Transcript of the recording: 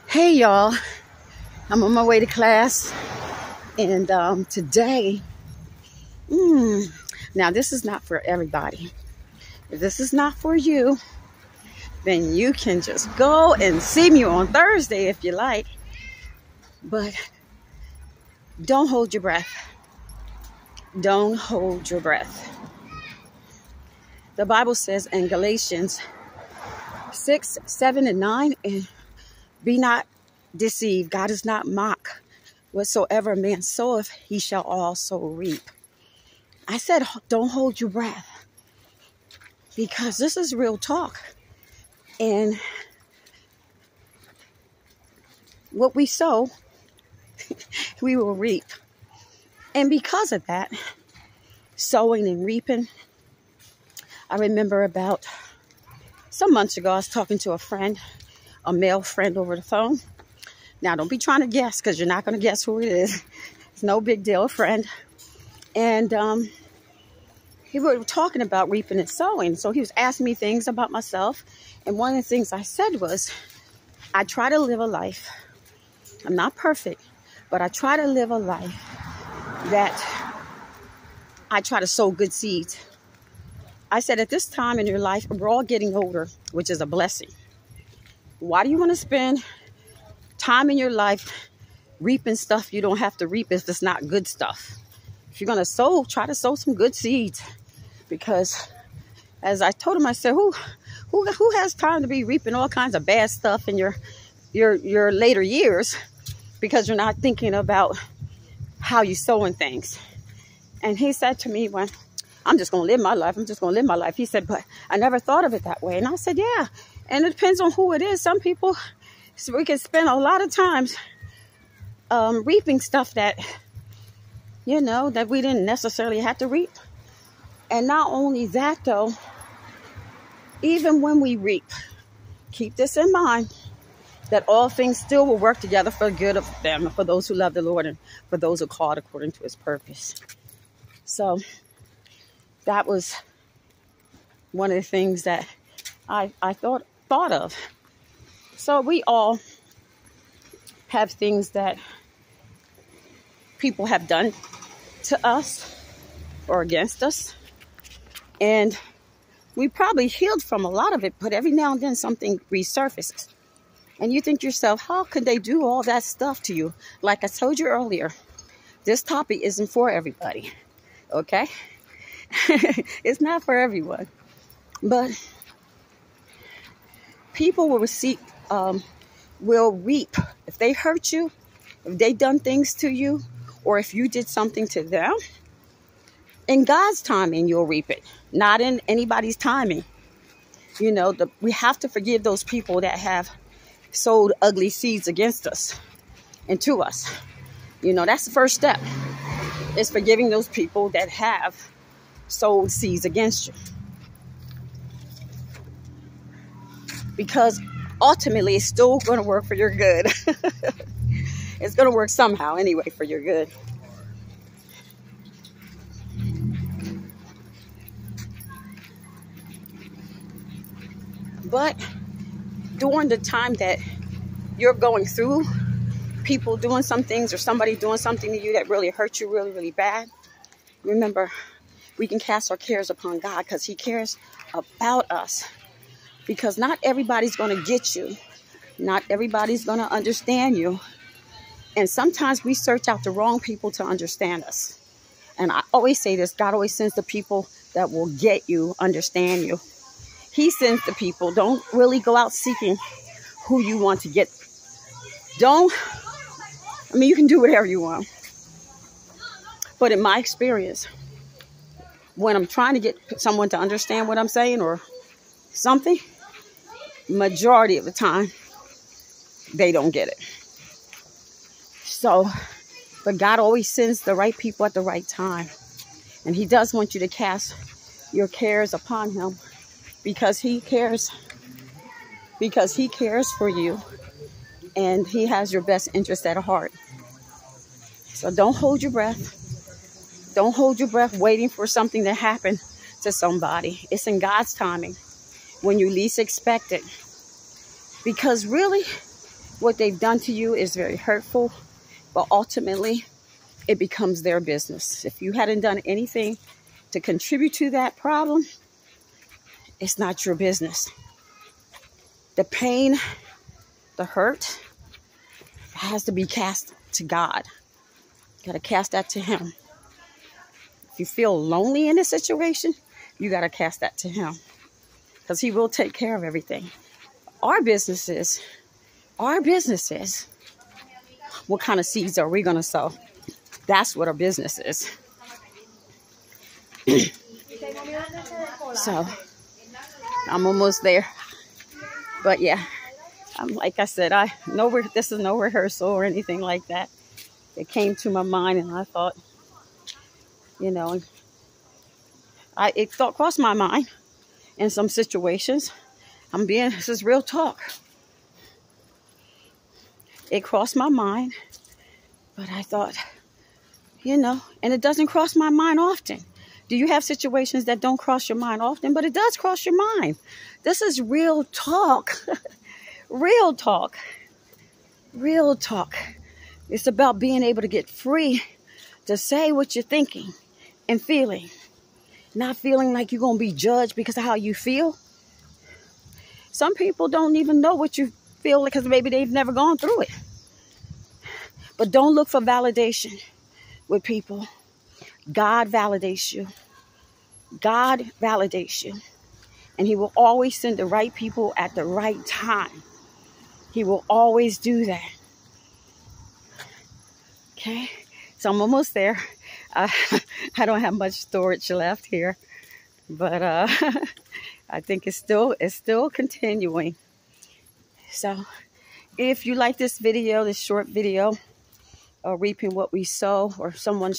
Hey y'all, I'm on my way to class, and today, now this is not for everybody. If this is not for you, then you can just go and see me on Thursday if you like, but don't hold your breath. Don't hold your breath. The Bible says in Galatians 6, 7, and 9, and be not deceived. God is not mocked. Whatsoever a man soweth, he shall also reap. I said, don't hold your breath, because this is real talk. And what we sow, we will reap. And because of that, sowing and reaping, I remember about some months ago, I was talking to a friend, a male friend over the phone. Now, don't be trying to guess, because you're not going to guess who it is. It's no big deal, a friend. And we were talking about reaping and sowing. So he was asking me things about myself. And one of the things I said was, I try to live a life. I'm not perfect, but I try to live a life that I try to sow good seeds. I said, at this time in your life, we're all getting older, which is a blessing. Why do you want to spend time in your life reaping stuff you don't have to reap if it's not good stuff? If you're going to sow, try to sow some good seeds. Because as I told him, I said, who has time to be reaping all kinds of bad stuff in your later years, because you're not thinking about how you're sowing things? And he said to me, well, I'm just going to live my life. I'm just going to live my life. He said, but I never thought of it that way. And I said, yeah. And it depends on who it is. Some people, we can spend a lot of times reaping stuff that, that we didn't necessarily have to reap. And not only that, though, even when we reap, keep this in mind, that all things still will work together for the good of them, for those who love the Lord and for those who are called according to his purpose. So that was one of the things that I thought of. So we all have things that people have done to us or against us. And we probably healed from a lot of it, but every now and then something resurfaces. And you think to yourself, how could they do all that stuff to you? Like I told you earlier, this topic isn't for everybody, okay? It's not for everyone. But people will reap. If they hurt you, if they done things to you, or if you did something to them, in God's timing, you'll reap it, not in anybody's timing. We have to forgive those people that have sowed ugly seeds against us and to us. That's the first step, is forgiving those people that have sowed seeds against you. Because ultimately, it's still going to work for your good. It's going to work somehow anyway for your good. But during the time that you're going through, people doing some things or somebody doing something to you that really hurt you really, really bad, remember, we can cast our cares upon God, because he cares about us. Because not everybody's going to get you. Not everybody's going to understand you. And sometimes we search out the wrong people to understand us. And I always say this, God always sends the people that will get you, understand you. He sends the people. Don't really go out seeking who you want to get. You can do whatever you want. But in my experience, when I'm trying to get someone to understand what I'm saying or something, majority of the time, they don't get it. So, but God always sends the right people at the right time. And he does want you to cast your cares upon him, because he cares for you, and he has your best interest at heart. So don't hold your breath. Don't hold your breath waiting for something to happen to somebody. It's in God's timing, when you least expect it. Because really, what they've done to you is very hurtful, but ultimately it becomes their business. If you hadn't done anything to contribute to that problem, it's not your business. The pain, the hurt has to be cast to God. You got to cast that to Him. If you feel lonely in a situation, you got to cast that to Him, because He will take care of everything. Our business is, what kind of seeds are we going to sow? That's what our business is. So, I'm almost there. But yeah, like I said, this is no rehearsal or anything like that. It came to my mind and I thought, you know, it thought crossed my mind in some situations. This is real talk. It crossed my mind, but I thought, you know, and it doesn't cross my mind often. Do you have situations that don't cross your mind often? But it does cross your mind. This is real talk. Real talk. Real talk. It's about being able to get free to say what you're thinking and feeling. Not feeling like you're going to be judged because of how you feel. Some people don't even know what you feel because maybe they've never gone through it. But don't look for validation with people. God validates you. God validates you. And He will always send the right people at the right time. He will always do that. Okay? So I'm almost there. I don't have much storage left here. But I think it's still continuing. So if you like this video, this short video, reaping what we sow, or someone